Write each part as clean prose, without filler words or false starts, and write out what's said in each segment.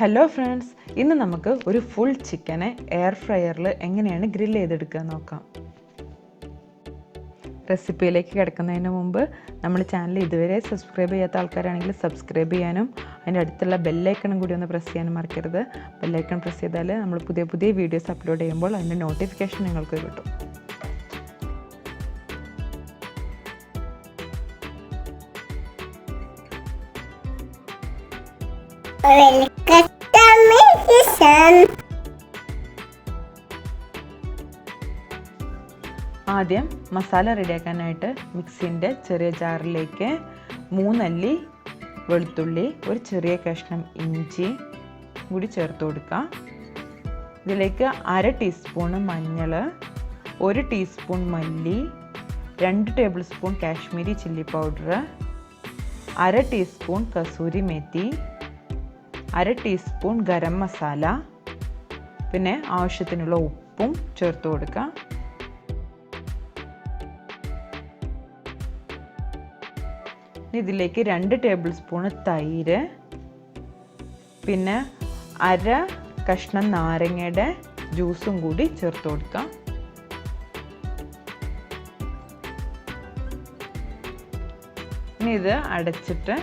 Hello friends, ഇന്ന് നമുക്ക് ഒരു ഫുൾ ചിക്കനെ എയർ ഫ്രയറിൽ എങ്ങനെയാണ് ഗ്രിൽ ചെയ്തെടുക്കുക നോക്കാം. റെസിപ്പിയിലേക്ക് കിടക്കുന്നതിന് മുമ്പ് നമ്മൾ ചാനൽ ഇതുവരെ സബ്സ്ക്രൈബ് ചെയ്യാത്ത ആൾക്കാരാണെങ്കിൽ സബ്സ്ക്രൈബ് ചെയ്യാനും അതിൻ്റെ അടുത്തുള്ള ബെല്ലൈക്കണും കൂടി ഒന്ന് പ്രസ് ചെയ്യാനും മറക്കരുത്. ബെല്ലൈക്കൺ പ്രസ് ചെയ്താൽ നമ്മൾ പുതിയ പുതിയ വീഡിയോസ് അപ്ലോഡ് ചെയ്യുമ്പോൾ അതിൻ്റെ നോട്ടിഫിക്കേഷൻ നിങ്ങൾക്ക് കിട്ടും. ആദ്യം മസാല റെഡിയാക്കാനായിട്ട് മിക്സിൻ്റെ ചെറിയ ജാറിലേക്ക് 3 അല്ലി വെളുത്തുള്ളി, ഒരു ചെറിയ കഷ്ണം ഇഞ്ചി കൂടി ചേർത്ത് കൊടുക്കാം. ഇതിലേക്ക് 1/2 ടീസ്പൂൺ മഞ്ഞൾ, 1 ടീസ്പൂൺ മല്ലി, 2 table spoon Kashmiri chilli powder, 1/2 teaspoon kasuri methi, 1/2 teaspoon garam masala, പിന്നെ ആവശ്യത്തിനുള്ള ഉപ്പും ചേർത്ത് കൊടുക്കാം. ഇതിലേക്ക് 2 ടേബിൾ സ്പൂൺ തൈര്, പിന്നെ 1/2 കഷ്ണം നാരങ്ങയുടെ ജ്യൂസും കൂടി ചേർത്ത് കൊടുക്കാം. ഇനി ഇത് അടച്ചിട്ട്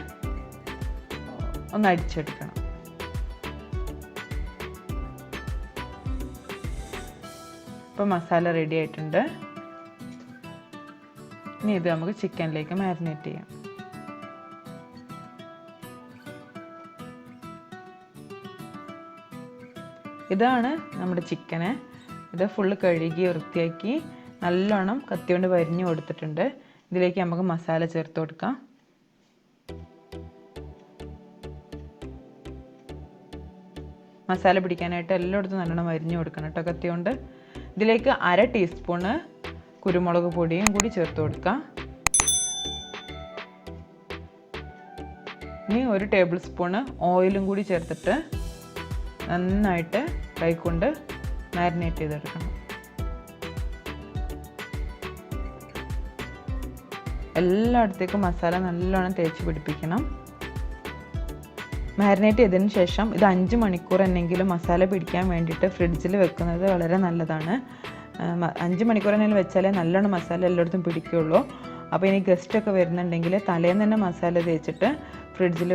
ഒന്ന് അടിച്ചെടുക്കണം. ഇപ്പോൾ മസാല റെഡി ആയിട്ടുണ്ട്. ഇനി ഇത് നമുക്ക് ചിക്കനിലേക്ക് മാരിനേറ്റ് ചെയ്യാം. ഇതാണ് നമ്മുടെ ചിക്കന്. ഇത് ഫുള്ള് കഴുകി വൃത്തിയാക്കി നല്ലോണം കത്തി കൊണ്ട് വരിഞ്ഞു കൊടുത്തിട്ടുണ്ട്. ഇതിലേക്ക് നമുക്ക് മസാല ചേർത്ത് കൊടുക്കാം. മസാല പിടിക്കാനായിട്ട് എല്ലായിടത്തും നല്ലോണം വരിഞ്ഞു കൊടുക്കണം കേട്ടോ കത്തി കൊണ്ട്. ഇതിലേക്ക് 1/2 ടീസ്പൂണ് കുരുമുളക് പൊടിയും കൂടി ചേർത്ത് കൊടുക്കാം. ഇനി 1 ടേബിൾ സ്പൂണ് ഓയിലും കൂടി ചേർത്തിട്ട് നന്നായിട്ട് കൈകൊണ്ട് മാരിനേറ്റ് ചെയ്തെടുക്കണം. എല്ലായിടത്തേക്കും മസാല നല്ലോണം തേച്ച് പിടിപ്പിക്കണം. മാരിനേറ്റ് ചെയ്തതിന് ശേഷം ഇത് 5 മണിക്കൂർ എന്നെങ്കിലും മസാല പിടിക്കാൻ വേണ്ടിയിട്ട് ഫ്രിഡ്ജിൽ വെക്കുന്നത് വളരെ നല്ലതാണ്. 5 മണിക്കൂർ എന്നെങ്കിലും വെച്ചാലേ നല്ലോണം മസാല എല്ലായിടത്തും പിടിക്കുകയുള്ളൂ. അപ്പോൾ ഇനി ഗസ്റ്റൊക്കെ വരുന്നുണ്ടെങ്കിൽ തലേന്ന് തന്നെ മസാല തേച്ചിട്ട് ഫ്രിഡ്ജിൽ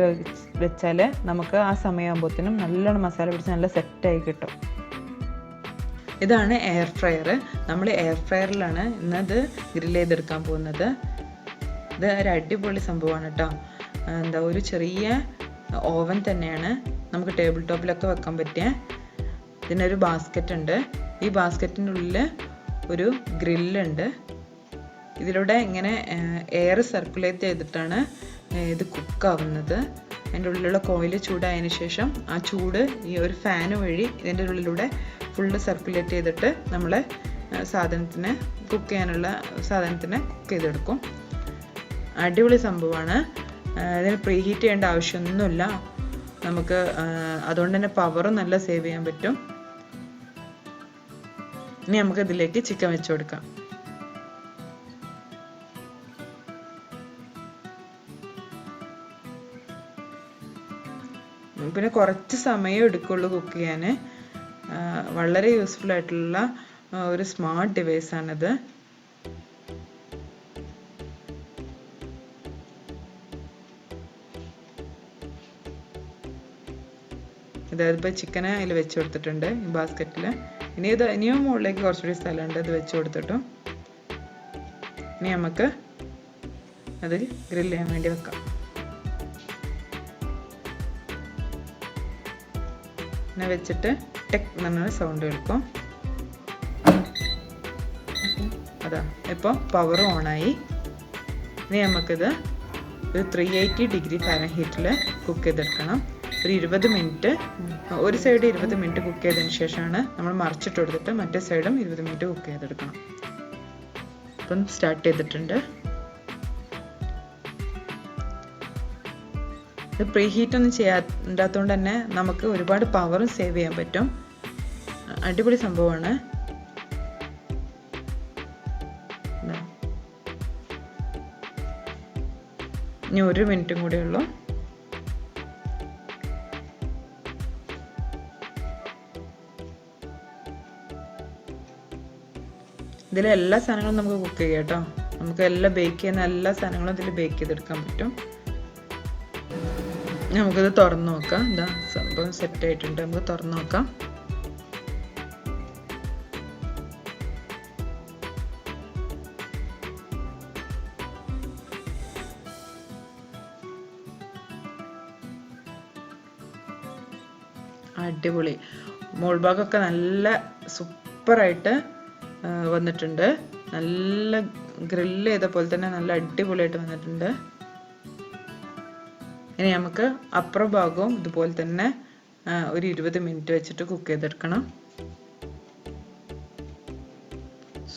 വെച്ചാൽ നമുക്ക് ആ സമയമാകുമ്പോഴത്തേനും നല്ലോണം മസാല പിടിച്ച് നല്ല സെറ്റായി കിട്ടും. ഇതാണ് എയർ ഫ്രയർ. നമ്മൾ എയർ ഫ്രയറിലാണ് ഇന്നത് ഗ്രിൽ ചെയ്തെടുക്കാൻ പോകുന്നത്. ഇത് ഒരു അടിപൊളി സംഭവമാണ് കേട്ടോ. ഒരു ചെറിയ ഓവൻ തന്നെയാണ്, നമുക്ക് ടേബിൾ ടോപ്പിലൊക്കെ വെക്കാൻ പറ്റിയ. ഇതിനൊരു ബാസ്ക്കറ്റ് ഉണ്ട്. ഈ ബാസ്ക്കറ്റിൻ്റെ ഉള്ളിൽ ഒരു ഗ്രില്ലുണ്ട്. ഇതിലൂടെ ഇങ്ങനെ എയർ സർക്കുലേറ്റ് ചെയ്തിട്ടാണ് ഇത് കുക്കാവുന്നത്. അതിൻ്റെ ഉള്ളിലുള്ള കോയിൽ ചൂടായതിന് ശേഷം ആ ചൂട് ഈ ഒരു ഫാന് വഴി ഇതിൻ്റെ ഉള്ളിലൂടെ ഫുള്ള് സർക്കുലേറ്റ് ചെയ്തിട്ട് നമ്മളെ സാധനത്തിനെ കുക്ക് ചെയ്യാനുള്ള സാധനത്തിനെ കുക്ക് ചെയ്തെടുക്കും. അടിപൊളി സംഭവമാണ്. ഇതിന് പ്രീ ഹീറ്റ് ചെയ്യേണ്ട ആവശ്യമൊന്നുമില്ല നമുക്ക്. അതുകൊണ്ട് തന്നെ പവറും നല്ല സേവ് ചെയ്യാൻ പറ്റും. ഇനി നമുക്ക് ഇതിലേക്ക് ചിക്കൻ വെച്ച് കൊടുക്കാം. പിന്നെ കുറച്ച് സമയം എടുക്കുള്ളൂ കുക്ക് ചെയ്യാൻ. വളരെ യൂസ്ഫുൾ ആയിട്ടുള്ള ഒരു സ്മാർട്ട് ഡിവൈസാണിത്. അതായത് ഇപ്പോൾ ചിക്കനെ അതിൽ വെച്ച് കൊടുത്തിട്ടുണ്ട് ഈ ബാസ്ക്കറ്റിൽ. ഇനിയും മുകളിലേക്ക് കുറച്ചുകൂടി സ്ഥലമുണ്ട്, അത് വെച്ച് കൊടുത്തിട്ടും. ഇനി നമുക്ക് അതിൽ ഗ്രിൽ ചെയ്യാൻ വേണ്ടി വെക്കാം. പിന്നെ വെച്ചിട്ട് ടെക് എന്ന് സൗണ്ട് കേൾക്കും. അതാ ഇപ്പോൾ പവർ ഓണായി. ഇനി നമുക്കിത് ഒരു 380 ഡിഗ്രി ഫാരൻഹീറ്റിൽ കുക്ക് ചെയ്തെടുക്കണം. ഒരു 20 മിനിറ്റ്, ഒരു സൈഡ് 20 മിനിറ്റ് കുക്ക് ചെയ്തതിന് ശേഷമാണ് നമ്മൾ മറിച്ചിട്ട് കൊടുത്തിട്ട് മറ്റേ സൈഡും 20 മിനിറ്റ് കുക്ക് ചെയ്തെടുക്കണം. ഇപ്പം സ്റ്റാർട്ട് ചെയ്തിട്ടുണ്ട്. ഇത് പ്രീ ഹീറ്റൊന്നും ചെയ്യാത്തതുകൊണ്ട് തന്നെ നമുക്ക് ഒരുപാട് പവറും സേവ് ചെയ്യാൻ പറ്റും. അടിപൊളി സംഭവമാണ്. ഇനി 1 മിനിറ്റും കൂടെ ഉള്ളൂ. ഇതിൽ എല്ലാ സാധനങ്ങളും നമുക്ക് കുക്ക് ചെയ്യാം കേട്ടോ. നമുക്ക് എല്ലാം ബേക്ക് ചെയ്യുന്ന എല്ലാ സാധനങ്ങളും ഇതിൽ ബേക്ക് ചെയ്തെടുക്കാൻ പറ്റും. നമുക്കിത് തുറന്ന് നോക്കാം. ഇതാ സംഭവം സെറ്റായിട്ടുണ്ട്. നമുക്ക് തുറന്ന് നോക്കാം. അടിപൊളി. മോൾ ഭാഗമൊക്കെ നല്ല സൂപ്പറായിട്ട് വന്നിട്ടുണ്ട്. നല്ല ഗ്രില്ല് ചെയ്ത പോലെ തന്നെ നല്ല അടിപൊളിയായിട്ട് വന്നിട്ടുണ്ട്. ഇനി നമുക്ക് അപ്പുറ ഭാഗവും ഇതുപോലെ തന്നെ ഒരു 20 മിനിറ്റ് വെച്ചിട്ട് കുക്ക് ചെയ്തെടുക്കണം.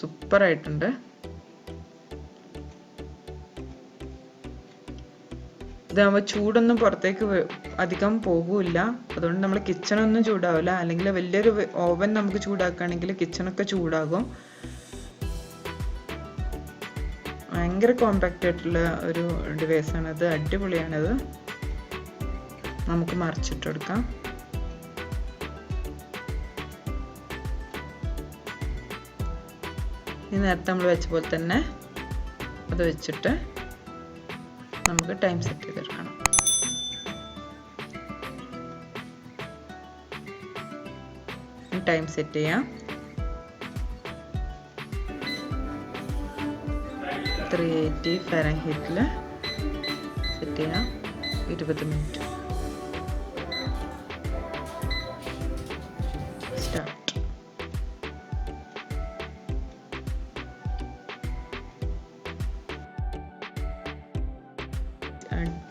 സൂപ്പറായിട്ടുണ്ട്. ഇതാകുമ്പോൾ ചൂടൊന്നും പുറത്തേക്ക് അധികം പോകില്ല. അതുകൊണ്ട് നമ്മൾ കിച്ചണൊന്നും ചൂടാവില്ല. അല്ലെങ്കിൽ വലിയൊരു ഓവൻ നമുക്ക് ചൂടാക്കുകയാണെങ്കിൽ കിച്ചണൊക്കെ ചൂടാകും. ഭയങ്കര കോമ്പാക്റ്റ് ആയിട്ടുള്ള ഒരു ഡിവൈസാണത്. അടിപൊളിയാണത്. നമുക്ക് മറിച്ചിട്ട് കൊടുക്കാം. ഈ നേരത്തെ നമ്മൾ വെച്ച പോലെ തന്നെ അത് വെച്ചിട്ട് നമുക്ക് ടൈം സെറ്റ് ചെയ്തെടുക്കണം. ടൈം സെറ്റ് ചെയ്യാം. 380 ഫാരൻഹീറ്റിൽ സെറ്റ് ചെയ്യാം. 20 മിനിറ്റ്. സ്റ്റാർട്ട്.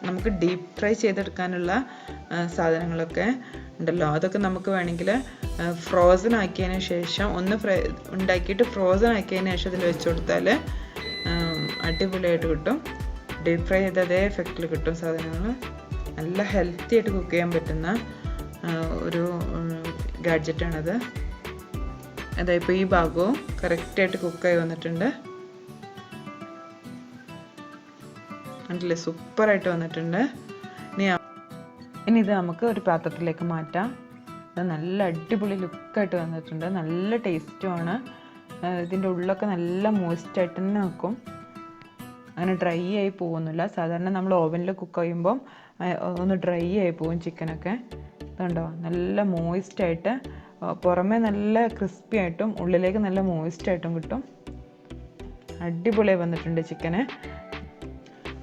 നമുക്ക് ഡീപ്പ് ഫ്രൈ ചെയ്തെടുക്കാനുള്ള സാധനങ്ങളൊക്കെ ഉണ്ടല്ലോ. അതൊക്കെ നമുക്ക് വേണമെങ്കിൽ ഫ്രോസൺ ആക്കിയതിന് ശേഷം ഉണ്ടാക്കിയിട്ട് ഫ്രോസൺ ആക്കിയതിന് ശേഷം ഇതിൽ വെച്ച് കൊടുത്താൽ അടിപൊളിയായിട്ട് കിട്ടും. ഡീപ്പ് ഫ്രൈ ചെയ്ത അതേ എഫക്റ്റിൽ കിട്ടും സാധനങ്ങൾ. നല്ല ഹെൽത്തി ആയിട്ട് കുക്ക് ചെയ്യാൻ പറ്റുന്ന ഒരു ഗാഡ്ജറ്റാണത്. അതായത് ഈ ഭാഗവും കറക്റ്റായിട്ട് കുക്കായി വന്നിട്ടുണ്ട്. കണ്ടില്ലേ, സൂപ്പറായിട്ട് വന്നിട്ടുണ്ട്. ഇനി ഇത് നമുക്ക് ഒരു പാത്രത്തിലേക്ക് മാറ്റാം. ഇത് നല്ല അടിപൊളി ലുക്കായിട്ട് വന്നിട്ടുണ്ട്. നല്ല ടേസ്റ്റുമാണ്. ഇതിൻ്റെ ഉള്ളൊക്കെ നല്ല മോയ്സ്റ്റായിട്ട് തന്നെ നിൽക്കും. അങ്ങനെ ഡ്രൈ ആയി പോകുന്നില്ല. സാധാരണ നമ്മൾ ഓവനിൽ കുക്ക് ചെയ്യുമ്പം ഒന്ന് ഡ്രൈ ആയി പോകും ചിക്കനൊക്കെ. ഇതുണ്ടോ, നല്ല മോയ്സ്റ്റായിട്ട് പുറമേ നല്ല ക്രിസ്പി ആയിട്ടും ഉള്ളിലേക്ക് നല്ല മോയ്സ്റ്റായിട്ടും കിട്ടും. അടിപൊളിയായി വന്നിട്ടുണ്ട് ചിക്കന്.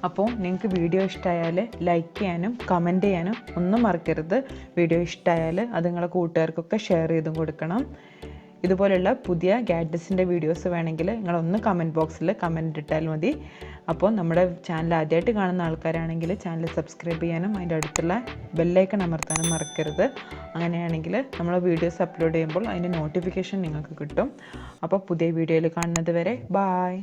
അപ്പോൾ നിങ്ങൾക്ക് വീഡിയോ ഇഷ്ടമായാൽ ലൈക്ക് ചെയ്യാനും കമൻറ്റ് ചെയ്യാനും ഒന്നും മറക്കരുത്. വീഡിയോ ഇഷ്ടമായാൽ അത് നിങ്ങളെ കൂട്ടുകാർക്കൊക്കെ ഷെയർ ചെയ്തും കൊടുക്കണം. ഇതുപോലെയുള്ള പുതിയ ഗാഡ്ജറ്റ്സിൻ്റെ വീഡിയോസ് വേണമെങ്കിൽ നിങ്ങളൊന്ന് കമൻറ്റ് ബോക്സിൽ കമൻറ്റ് ഇട്ടാൽ മതി. അപ്പോൾ നമ്മുടെ ചാനൽ ആദ്യമായിട്ട് കാണുന്ന ആൾക്കാരാണെങ്കിൽ ചാനൽ സബ്സ്ക്രൈബ് ചെയ്യാനും അതിൻ്റെ അടുത്തുള്ള ബെല്ലൈക്കൺ അമർത്താനും മറക്കരുത്. അങ്ങനെയാണെങ്കിൽ നമ്മൾ വീഡിയോസ് അപ്ലോഡ് ചെയ്യുമ്പോൾ അതിൻ്റെ നോട്ടിഫിക്കേഷൻ നിങ്ങൾക്ക് കിട്ടും. അപ്പോൾ പുതിയ വീഡിയോയിൽ കാണുന്നത് വരെ ബായ്.